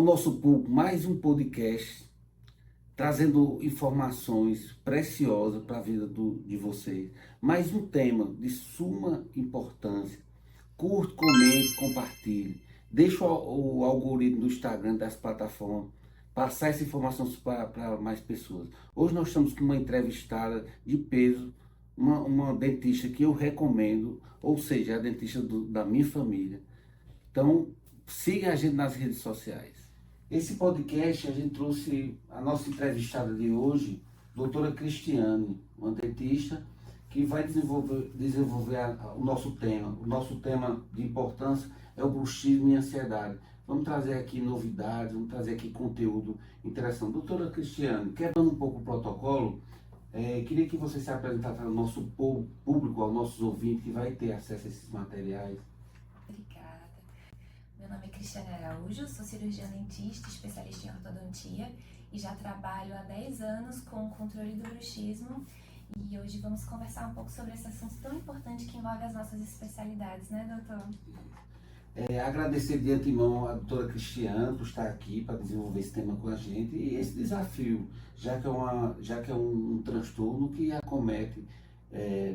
nosso público mais um podcast trazendo informações preciosas para a vida de vocês. Mais um tema de suma importância. Curte, comente, compartilhe. Deixa o algoritmo do Instagram, das plataformas, passar essa informação para mais pessoas. Hoje nós estamos com uma entrevistada de peso, uma dentista que eu recomendo, ou seja, a dentista da minha família. Então, siga a gente nas redes sociais. Esse podcast a gente trouxe a nossa entrevistada de hoje, doutora Cristiane, uma dentista que vai desenvolver o nosso tema. O nosso tema de importância é o bruxismo e ansiedade. Vamos trazer aqui novidades, vamos trazer aqui conteúdo interessante. Doutora Cristiane, quebrando um pouco o protocolo, queria que você se apresentasse ao nosso público, aos nossos ouvintes que vai ter acesso a esses materiais. Obrigada. Meu nome é Cristiane Araújo, sou cirurgiã dentista, especialista em ortodontia e já trabalho há 10 anos com o controle do bruxismo. E hoje vamos conversar um pouco sobre esse assunto tão importante que envolve as nossas especialidades, né, doutor? Agradecer de antemão a doutora Cristiane por estar aqui para desenvolver esse tema com a gente e esse desafio, já que é um transtorno que acomete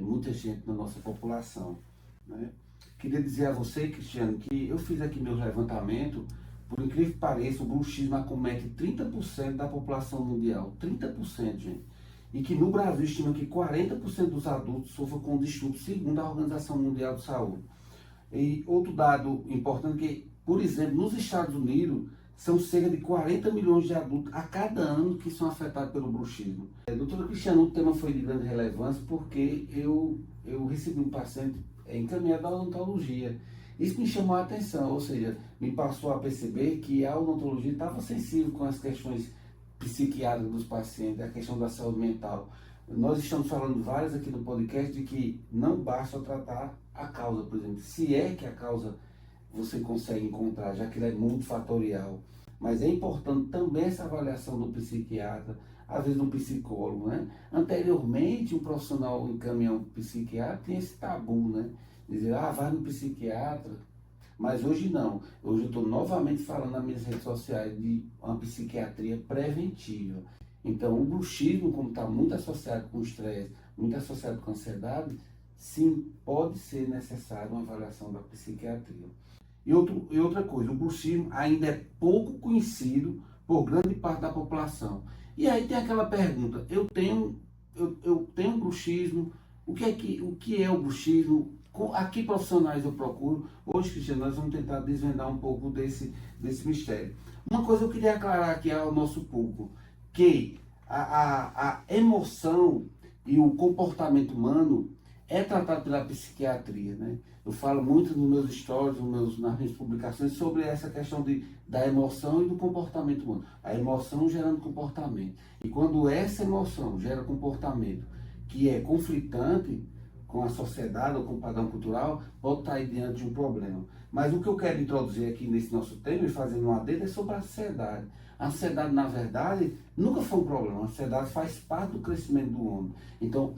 muita gente na nossa população, né? Queria dizer a você, Cristiane, que eu fiz aqui meu levantamento, por incrível que pareça, o bruxismo acomete 30% da população mundial, 30%, gente. E que no Brasil estima que 40% dos adultos sofrem com distúrbio, segundo a Organização Mundial de Saúde. E outro dado importante é que, por exemplo, nos Estados Unidos, são cerca de 40 milhões de adultos a cada ano que são afetados pelo bruxismo. Doutora Cristiane, o tema foi de grande relevância porque eu recebi um paciente encaminhado à odontologia. Isso me chamou a atenção, ou seja, me passou a perceber que a odontologia estava sensível com as questões psiquiátricas dos pacientes, a questão da saúde mental. Nós estamos falando várias aqui no podcast de que não basta tratar a causa, por exemplo, se é que a causa você consegue encontrar, já que ela é multifatorial. Mas é importante também essa avaliação do psiquiatra, às vezes do psicólogo, né? Anteriormente, um profissional encaminhar um psiquiatra tinha esse tabu, né? Dizer, vai no psiquiatra. Mas hoje não. Hoje eu estou novamente falando nas minhas redes sociais de uma psiquiatria preventiva. Então, o bruxismo, como está muito associado com o estresse, muito associado com a ansiedade, sim, pode ser necessário uma avaliação da psiquiatria. E outra coisa, o bruxismo ainda é pouco conhecido por grande parte da população. E aí tem aquela pergunta, eu tenho bruxismo, o que é o bruxismo? A que profissionais eu procuro? Hoje, Cristiano, nós vamos tentar desvendar um pouco desse mistério. Uma coisa eu queria aclarar aqui ao nosso público, que a emoção e o comportamento humano é tratado pela psiquiatria, né? Eu falo muito nos meus stories, nas minhas publicações, sobre essa questão da emoção e do comportamento humano. A emoção gerando comportamento. E quando essa emoção gera comportamento que é conflitante com a sociedade ou com o padrão cultural, pode estar aí diante de um problema. Mas o que eu quero introduzir aqui nesse nosso tema, e fazendo um adendo, é sobre a ansiedade. A ansiedade, na verdade, nunca foi um problema. A ansiedade faz parte do crescimento do homem. Então,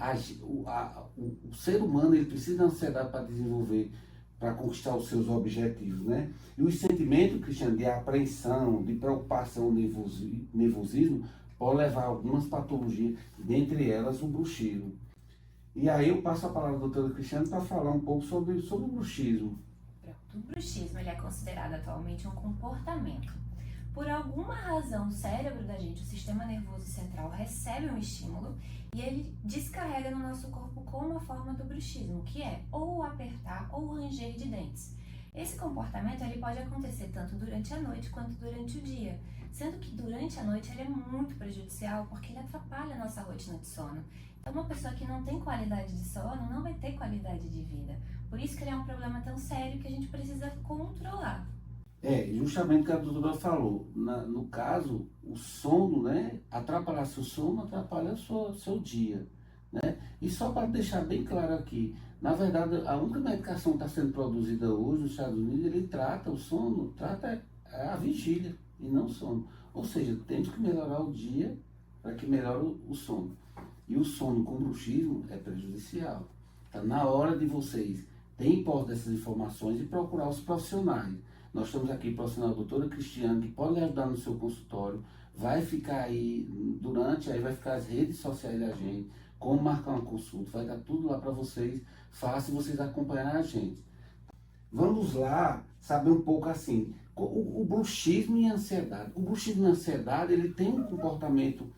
o ser humano ele precisa da ansiedade para desenvolver, para conquistar os seus objetivos, né? E os sentimentos, Cristiano, de apreensão, de preocupação, nervosismo, pode levar a algumas patologias, dentre elas o bruxismo. E aí eu passo a palavra à doutora Cristiane para falar um pouco sobre o bruxismo. O bruxismo ele é considerado atualmente um comportamento. Por alguma razão, o cérebro da gente, o sistema nervoso central, recebe um estímulo e ele descarrega no nosso corpo com uma forma do bruxismo, que é ou apertar ou ranger de dentes. Esse comportamento ele pode acontecer tanto durante a noite quanto durante o dia, sendo que durante a noite ele é muito prejudicial porque ele atrapalha a nossa rotina de sono. Então, uma pessoa que não tem qualidade de sono não vai ter qualidade de vida. Por isso que ele é um problema tão sério que a gente precisa controlar. Justamente o que a doutora falou. No caso, o sono, né? Atrapalhar seu sono, atrapalha o seu dia, né? E só para deixar bem claro aqui, na verdade, a única medicação que está sendo produzida hoje nos Estados Unidos, ele trata o sono, trata a vigília e não o sono. Ou seja, temos que melhorar o dia para que melhore o sono. E o sono com bruxismo é prejudicial. Está na hora de vocês terem posse dessas informações e procurar os profissionais. Nós estamos aqui profissional doutora Cristiane, que pode lhe ajudar no seu consultório. Vai ficar aí, aí vai ficar as redes sociais da gente, como marcar uma consulta, vai dar tudo lá para vocês, fácil vocês acompanharem a gente. Vamos lá saber um pouco assim, o bruxismo e a ansiedade. O bruxismo e a ansiedade, ele tem um comportamento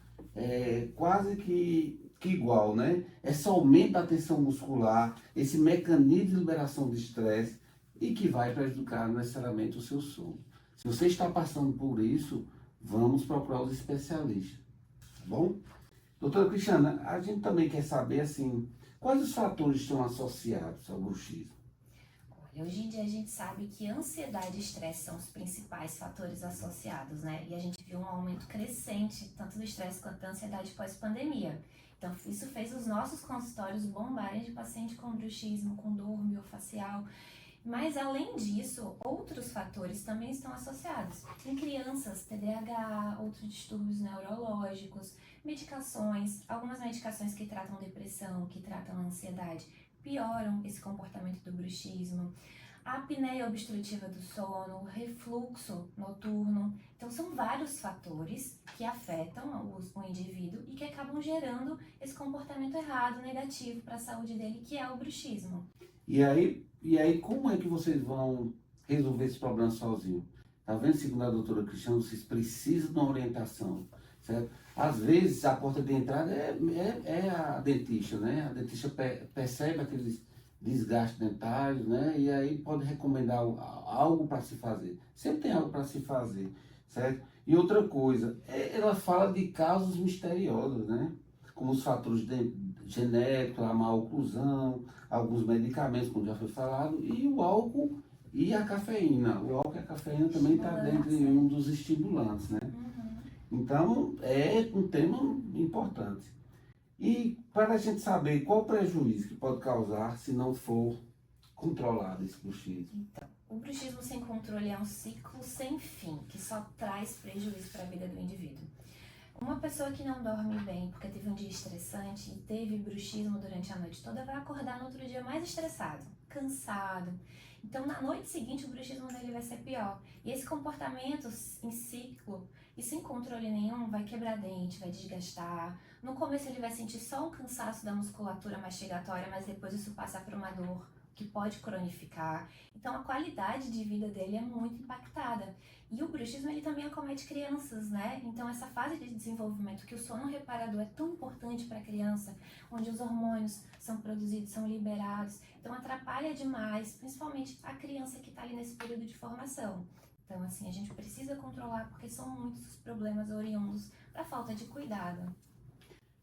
quase que igual, né? Esse aumento da tensão muscular, esse mecanismo de liberação de estresse e que vai prejudicar necessariamente o seu sono. Se você está passando por isso, vamos procurar os especialistas, tá bom? Doutora Cristiana, a gente também quer saber, assim, quais os fatores estão associados ao bruxismo? Olha, hoje em dia a gente sabe que ansiedade e estresse são os principais fatores associados, né? E a gente viu um aumento crescente, tanto do estresse quanto da ansiedade pós-pandemia. Então, isso fez os nossos consultórios bombarem de paciente com bruxismo, com dor miofascial. Mas, além disso, outros fatores também estão associados. Em crianças, TDAH, outros distúrbios neurológicos, medicações, algumas medicações que tratam depressão, que tratam ansiedade, pioram esse comportamento do bruxismo. A apneia obstrutiva do sono, refluxo noturno. Então, são vários fatores que afetam o indivíduo e que acabam gerando esse comportamento errado, negativo para a saúde dele, que é o bruxismo. E aí, como é que vocês vão resolver esse problema sozinho? Tá vendo, segundo a doutora Cristiana, vocês precisam de uma orientação, certo? Às vezes, a porta de entrada é a dentista, né? A dentista percebe aqueles desgastes dentários, né? E aí pode recomendar algo para se fazer. Sempre tem algo para se fazer, certo? E outra coisa, ela fala de casos misteriosos, né? Como os fatores genéticos, a má oclusão, alguns medicamentos, como já foi falado, e o álcool e a cafeína. O álcool e a cafeína também está dentro de um dos estimulantes, né? Então, é um tema importante. E para a gente saber qual o prejuízo que pode causar se não for controlado esse bruxismo. Então, o bruxismo sem controle é um ciclo sem fim, que só traz prejuízo para a vida do indivíduo. Uma pessoa que não dorme bem porque teve um dia estressante e teve bruxismo durante a noite toda vai acordar no outro dia mais estressado, cansado. Então, na noite seguinte, o bruxismo dele vai ser pior. E esse comportamento em ciclo e sem controle nenhum vai quebrar dente, vai desgastar. No começo ele vai sentir só um cansaço da musculatura mastigatória, mas depois isso passa para uma dor que pode cronificar. Então, a qualidade de vida dele é muito impactada. E o bruxismo, ele também acomete crianças, né? Então, essa fase de desenvolvimento, que o sono reparador é tão importante para a criança, onde os hormônios são produzidos, são liberados, então atrapalha demais, principalmente a criança que está ali nesse período de formação. Então, assim, a gente precisa controlar, porque são muitos os problemas oriundos da falta de cuidado.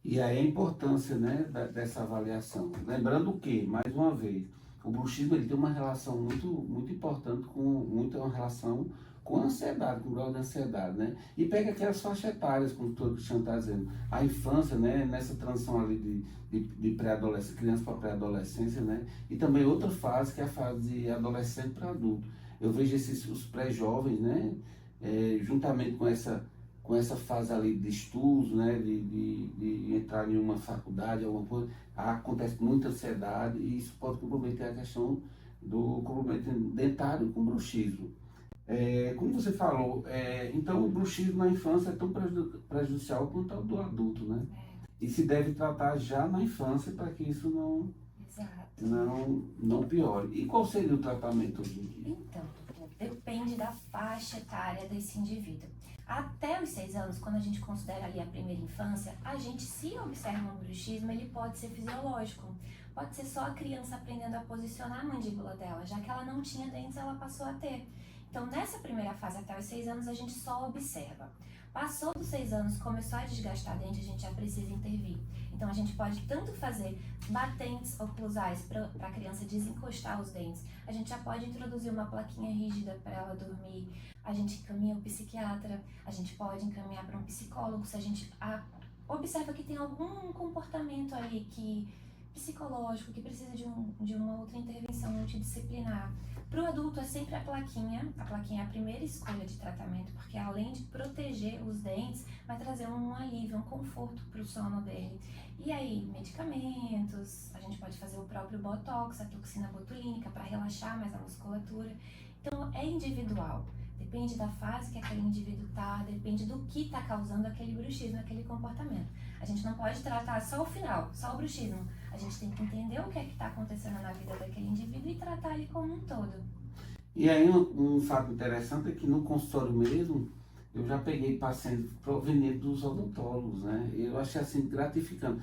E aí a importância, né, dessa avaliação. Lembrando que, mais uma vez, o bruxismo ele tem uma relação muito importante uma relação com a ansiedade, com o grau de ansiedade, né? E pega aquelas faixas etárias, como o doutor Cristiano está dizendo. A infância, né, nessa transição ali de pré-adolescência, criança para pré-adolescência, né? E também outra fase, que é a fase de adolescente para adulto. Eu vejo os pré-jovens, né, juntamente com essa fase ali de estudos, né, de entrar em uma faculdade, alguma coisa, acontece muita ansiedade e isso pode comprometer a questão do comprometimento dentário com bruxismo. Como você falou, então o bruxismo na infância é tão prejudicial quanto ao do adulto, né? E se deve tratar já na infância para que isso não piore. E qual seria o tratamento hoje em dia? Então, depende da faixa etária desse indivíduo. Até os 6 anos, quando a gente considera ali a primeira infância, a gente, se observa um bruxismo, ele pode ser fisiológico. Pode ser só a criança aprendendo a posicionar a mandíbula dela, já que ela não tinha dentes, ela passou a ter. Então, nessa primeira fase, até os 6 anos, a gente só observa. Passou dos 6 anos, começou a desgastar dente, a gente já precisa intervir. Então, a gente pode tanto fazer batentes oclusais para a criança desencostar os dentes, a gente já pode introduzir uma plaquinha rígida para ela dormir, a gente encaminha o psiquiatra, a gente pode encaminhar para um psicólogo se a gente observa que tem algum comportamento ali psicológico que precisa de uma outra intervenção multidisciplinar. Para o adulto é sempre a plaquinha é a primeira escolha de tratamento, porque além de proteger os dentes, vai trazer um alívio, um conforto para o sono dele. E aí, medicamentos, a gente pode fazer o próprio botox, a toxina botulínica para relaxar mais a musculatura. Então é individual. Depende da fase que aquele indivíduo está, depende do que está causando aquele bruxismo, aquele comportamento. A gente não pode tratar só o final, só o bruxismo. A gente tem que entender o que é que está acontecendo na vida daquele indivíduo e tratar ele como um todo. E aí um fato interessante é que no consultório mesmo, eu já peguei pacientes provenientes dos odontólogos, né? Eu achei assim gratificante.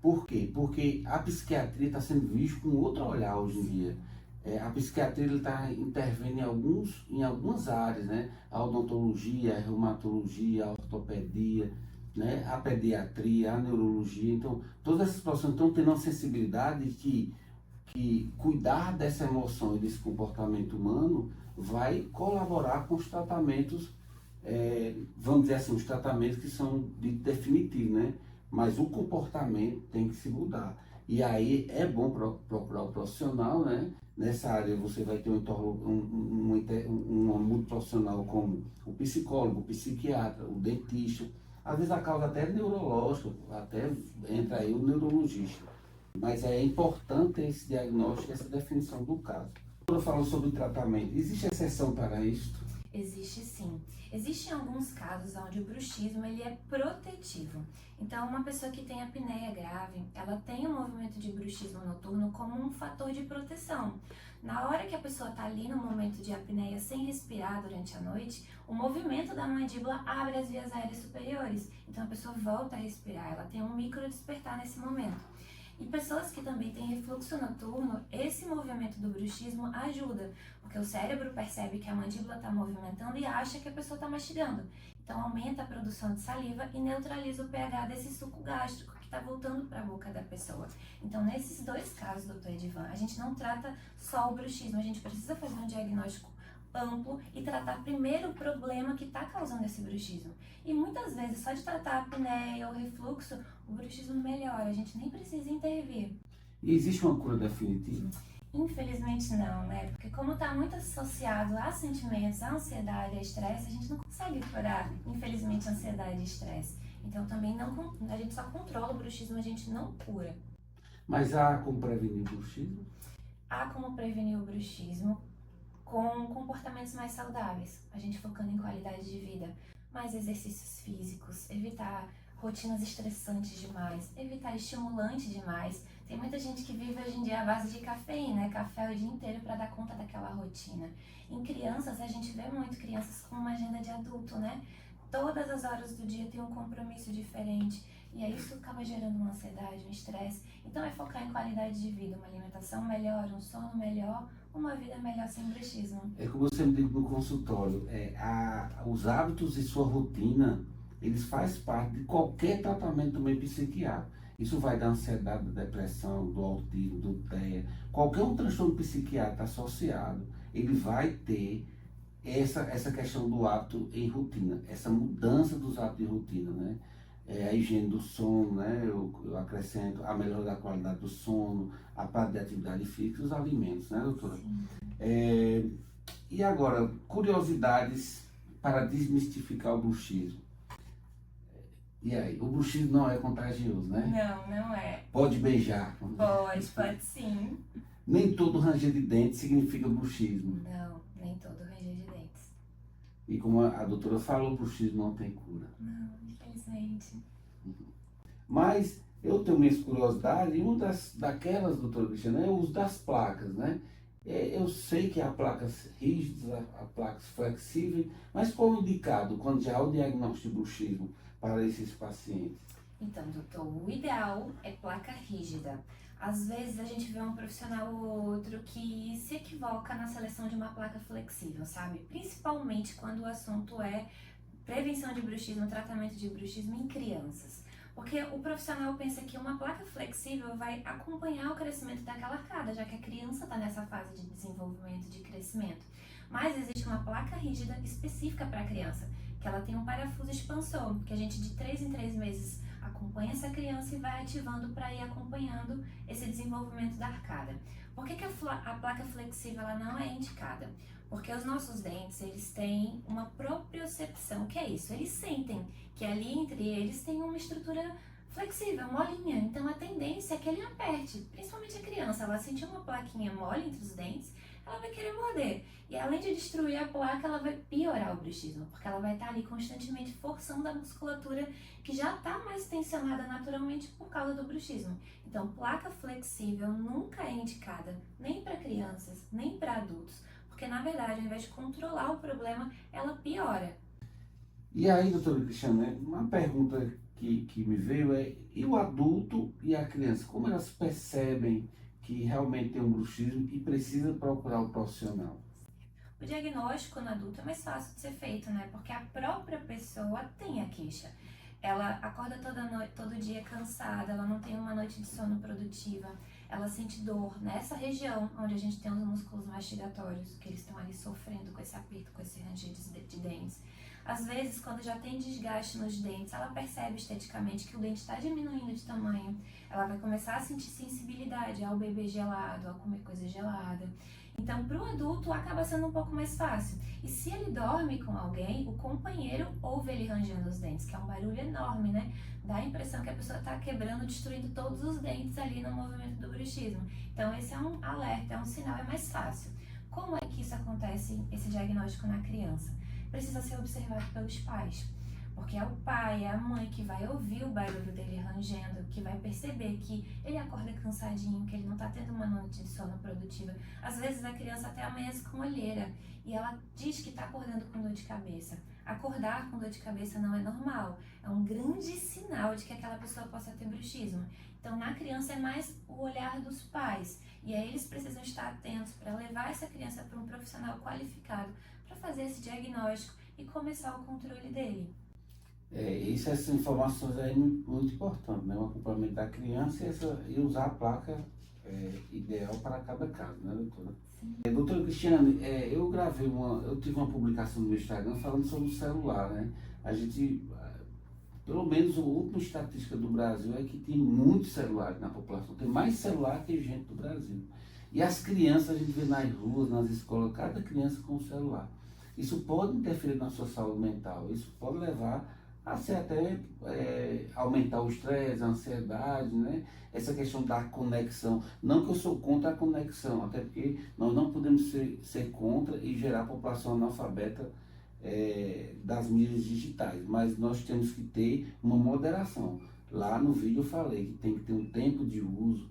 Por quê? Porque a psiquiatria está sendo vista com outro olhar hoje em dia. A psiquiatria está intervindo em algumas áreas, né? A odontologia, a reumatologia, a ortopedia, né? A pediatria, a neurologia. Então, todas essas profissões estão tendo uma sensibilidade que cuidar dessa emoção e desse comportamento humano vai colaborar com os tratamentos, vamos dizer assim, os tratamentos que são definitivos, né? Mas o comportamento tem que se mudar. E aí é bom procurar o profissional, né? Nessa área você vai ter uma multiprofissional como o psicólogo, o psiquiatra, o dentista. Às vezes a causa até é neurológica, até entra aí o neurologista. Mas é importante esse diagnóstico, essa definição do caso. Quando eu falo sobre tratamento, existe exceção para isso? Existe sim. Existem alguns casos onde o bruxismo ele é protetivo. Então, uma pessoa que tem apneia grave, ela tem o movimento de bruxismo noturno como um fator de proteção. Na hora que a pessoa está ali no momento de apneia sem respirar durante a noite, o movimento da mandíbula abre as vias aéreas superiores. Então, a pessoa volta a respirar, ela tem um micro despertar nesse momento. E pessoas que também têm refluxo noturno, esse movimento do bruxismo ajuda, porque o cérebro percebe que a mandíbula está movimentando e acha que a pessoa está mastigando. Então aumenta a produção de saliva e neutraliza o pH desse suco gástrico que está voltando para a boca da pessoa. Então nesses dois casos, doutor Edivan, a gente não trata só o bruxismo, a gente precisa fazer um diagnóstico amplo e tratar primeiro o problema que está causando esse bruxismo. E muitas vezes, só de tratar a apneia ou refluxo, o bruxismo melhora, a gente nem precisa intervir. E existe uma cura definitiva? Infelizmente não, né? Porque como está muito associado a sentimentos, a ansiedade, a estresse, a gente não consegue curar, infelizmente, ansiedade e estresse. Então também não, a gente só controla o bruxismo, a gente não cura. Mas há como prevenir o bruxismo? Há como prevenir o bruxismo com comportamentos mais saudáveis, a gente focando em qualidade de vida, mais exercícios físicos, evitar rotinas estressantes demais, evitar estimulante demais. Tem muita gente que vive hoje em dia à base de cafeína, né? Café o dia inteiro para dar conta daquela rotina. Em crianças, a gente vê muito crianças com uma agenda de adulto, né? Todas as horas do dia tem um compromisso diferente. E aí isso acaba gerando uma ansiedade, um estresse. Então é focar em qualidade de vida, uma alimentação melhor, um sono melhor, uma vida melhor sem bruxismo. É como você me disse no consultório, os hábitos e sua rotina, eles fazem parte de qualquer tratamento do meio psiquiátrico. Isso vai da ansiedade, da depressão, do autismo, do TEA, qualquer um transtorno psiquiátrico associado, ele vai ter essa questão do hábito em rotina, essa mudança dos hábitos em rotina, né? A higiene do sono, né? Eu acrescento a melhora da qualidade do sono, a parte de atividade física e os alimentos, né, doutora? E agora, curiosidades para desmistificar o bruxismo. E aí, o bruxismo não é contagioso, né? Não é. Pode beijar. Pode sim. Nem todo ranger de dentes significa bruxismo. Não, nem todo ranger de dentes. E como a doutora falou, o bruxismo não tem cura. Não, infelizmente. Mas eu tenho minhas curiosidades, e uma daquelas, doutora Cristiana, é o uso das placas, né? Eu sei que há placas rígidas, há placas flexíveis, mas qual é o indicado quando já há o diagnóstico de bruxismo para esses pacientes? Então, doutor, o ideal é placa rígida. Às vezes a gente vê um profissional ou outro que se equivoca na seleção de uma placa flexível, sabe? Principalmente quando o assunto é prevenção de bruxismo, tratamento de bruxismo em crianças. Porque o profissional pensa que uma placa flexível vai acompanhar o crescimento daquela arcada, já que a criança está nessa fase de desenvolvimento, de crescimento. Mas existe uma placa rígida específica para a criança, que ela tem um parafuso expansor, que a gente de 3 em 3 meses acompanha essa criança e vai ativando para ir acompanhando esse desenvolvimento da arcada. Por que a placa flexível ela não é indicada? Porque os nossos dentes, eles têm uma propriocepção. O que é isso? Eles sentem que ali entre eles tem uma estrutura flexível, molinha. Então a tendência é que ele aperte, principalmente a criança. Ela sentir uma plaquinha mole entre os dentes, ela vai querer morder. E além de destruir a placa, ela vai piorar o bruxismo, porque ela vai estar ali constantemente forçando a musculatura que já está mais tensionada naturalmente por causa do bruxismo. Então, placa flexível nunca é indicada nem para crianças, nem para adultos, porque na verdade, ao invés de controlar o problema, ela piora. E aí, doutora Cristiana, uma pergunta que me veio é, e o adulto e a criança, como elas percebem que realmente tem um bruxismo e precisa procurar o profissional? O diagnóstico no adulto é mais fácil de ser feito, né? Porque a própria pessoa tem a queixa. Ela acorda toda noite, todo dia cansada, ela não tem uma noite de sono produtiva, ela sente dor nessa região onde a gente tem os músculos mastigatórios, que eles estão ali sofrendo com esse aperto, com esse ranger de dentes. Às vezes, quando já tem desgaste nos dentes, ela percebe esteticamente que o dente está diminuindo de tamanho, ela vai começar a sentir sensibilidade ao beber gelado, ao comer coisa gelada. Então, para o adulto, acaba sendo um pouco mais fácil. E se ele dorme com alguém, o companheiro ouve ele rangendo os dentes, que é um barulho enorme, né? Dá a impressão que a pessoa está quebrando, destruindo todos os dentes ali no movimento do bruxismo. Então, esse é um alerta, é um sinal, é mais fácil. Como é que isso acontece, esse diagnóstico na criança? Precisa ser observado pelos pais. Porque é o pai, é a mãe que vai ouvir o barulho dele rangendo, que vai perceber que ele acorda cansadinho, que ele não está tendo uma noite de sono produtiva. Às vezes a criança até amanhece com olheira e ela diz que está acordando com dor de cabeça. Acordar com dor de cabeça não é normal, é um grande sinal de que aquela pessoa possa ter bruxismo. Então na criança é mais o olhar dos pais e aí eles precisam estar atentos para levar essa criança para um profissional qualificado para fazer esse diagnóstico e começar o controle dele. Essas informações aí é muito importante, né? O acompanhamento da criança e usar a placa ideal para cada caso, né, doutora? Sim. Doutora Cristiane, eu tive uma publicação no meu Instagram falando sobre o celular, né? A gente, pelo menos a última estatística do Brasil é que tem muitos celulares na população, tem mais celular que gente do Brasil. E as crianças, a gente vê nas ruas, nas escolas, cada criança com um celular. Isso pode interferir na sua saúde mental, isso pode levar a ser até aumentar o estresse, a ansiedade, né? Essa questão da conexão. Não que eu sou contra a conexão, até porque nós não podemos ser contra e gerar a população analfabeta das mídias digitais, mas nós temos que ter uma moderação. Lá no vídeo eu falei que tem que ter um tempo de uso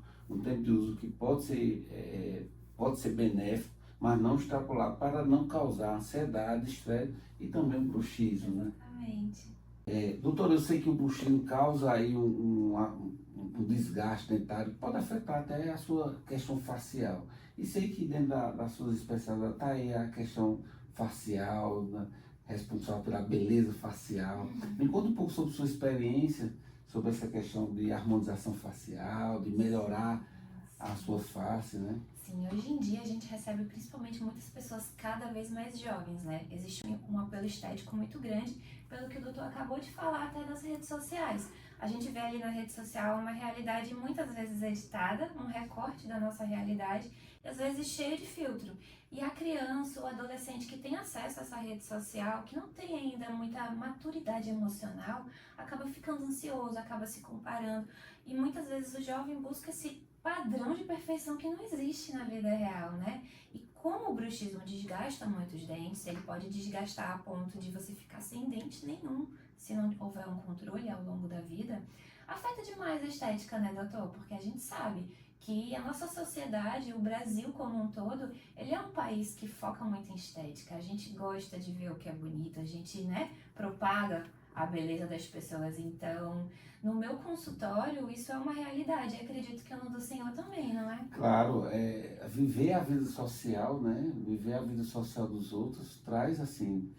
que pode ser benéfico, mas não extrapolar para não causar ansiedade, estresse e também um bruxismo, né? Exatamente. Doutor, eu sei que o bruxismo causa aí um desgaste dentário, pode afetar até a sua questão facial. E sei que dentro das suas especialidades está aí a questão facial, né, responsável pela beleza facial. Me conta um pouco sobre sua experiência, sobre essa questão de harmonização facial, de melhorar a sua face, né? Sim, hoje em dia a gente recebe principalmente muitas pessoas cada vez mais jovens, né? Existe um apelo estético muito grande, pelo que o doutor acabou de falar até nas redes sociais. A gente vê ali na rede social uma realidade muitas vezes editada, um recorte da nossa realidade, e às vezes cheio de filtro. E a criança ou adolescente que tem acesso a essa rede social, que não tem ainda muita maturidade emocional, acaba ficando ansioso, acaba se comparando. E muitas vezes o jovem busca esse padrão de perfeição que não existe na vida real, né? E como o bruxismo desgasta muito os dentes, ele pode desgastar a ponto de você ficar sem dente nenhum, se não houver um controle ao longo da vida, afeta demais a estética, né, doutor? Porque a gente sabe que a nossa sociedade, o Brasil como um todo, ele é um país que foca muito em estética. A gente gosta de ver o que é bonito, a gente, né, propaga a beleza das pessoas. Então, no meu consultório, isso é uma realidade. Acredito que no do senhor também, não é? Claro, viver a vida social, né? Viver a vida social dos outros traz, assim,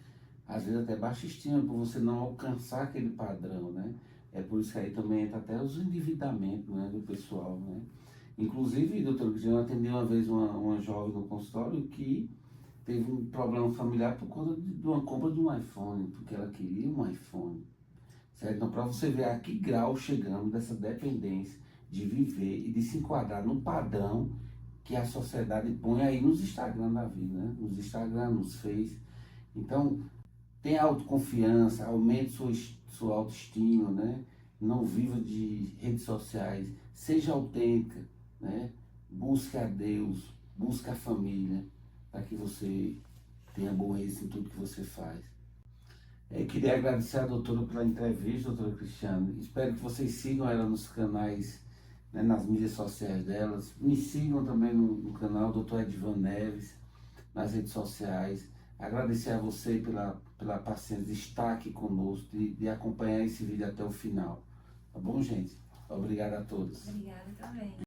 às vezes até baixa estima por você não alcançar aquele padrão, né? É por isso que aí também entra até os endividamentos, né, do pessoal, né? Inclusive, doutor, eu atendi uma vez uma jovem no consultório que teve um problema familiar por conta de uma compra de um iPhone, porque ela queria um iPhone, certo? Então, para você ver a que grau chegamos dessa dependência de viver e de se enquadrar no padrão que a sociedade põe aí nos Instagram da vida, né? Nos Instagram, nos Face. Então, tenha autoconfiança, aumente sua autoestima, né? Não viva de redes sociais, seja autêntica, né? Busque a Deus, busque a família, para que você tenha bom êxito em tudo que você faz. Queria agradecer a doutora pela entrevista, doutora Cristiane. Espero que vocês sigam ela nos canais, né, nas mídias sociais delas. Me sigam também no canal Dr. Edvan Neves, nas redes sociais. Agradecer a você pela paciência de estar aqui conosco, de acompanhar esse vídeo até o final. Tá bom, gente? Obrigado a todos. Obrigada também.